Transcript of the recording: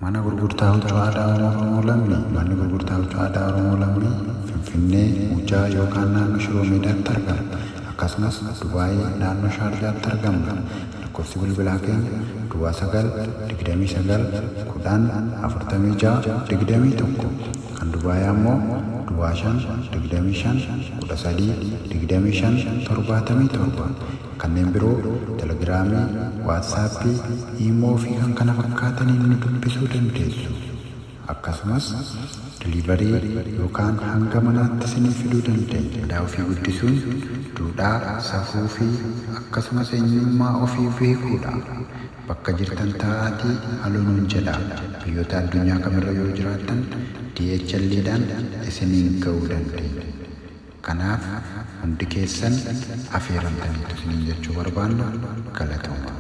Mana gurgurtaa huccuu aadaa Oromoo lammii. Manni gurgurtaa huccuu aadaa Oromoo lammii Finfinnee Muujaa yookaan naannoo Shiroo Meedaatti argama. Akkasumas Dubaayii naannoo Shaarjaatti argama. Lakkoofsi bilbilaa keenya 99104621. Kan Dubaayii ammoo 525132577. Kanneen biroo telegiraamii, waatsaappii, iimoo fi kan kana fakkaataniin nu dubbisuu dandeessu. Akkasumas diliivarii yookaan hanga manaatti isinii fiduu dandeenya. Aadaa ofii guddisuun duudhaa, safuu fi akkasumas eenyummaa ofii beekuudha. Bakka jirtan taa'aatii halluu nuun jedhaa. Biyyoota addunyaa kamirra yoo jiraattan DHL'dhaan isiniin ga'uu dandeenya. Kanaaf hundi keessan affeeramtaniitu isiniin jechuu barbaanna. Galatooma.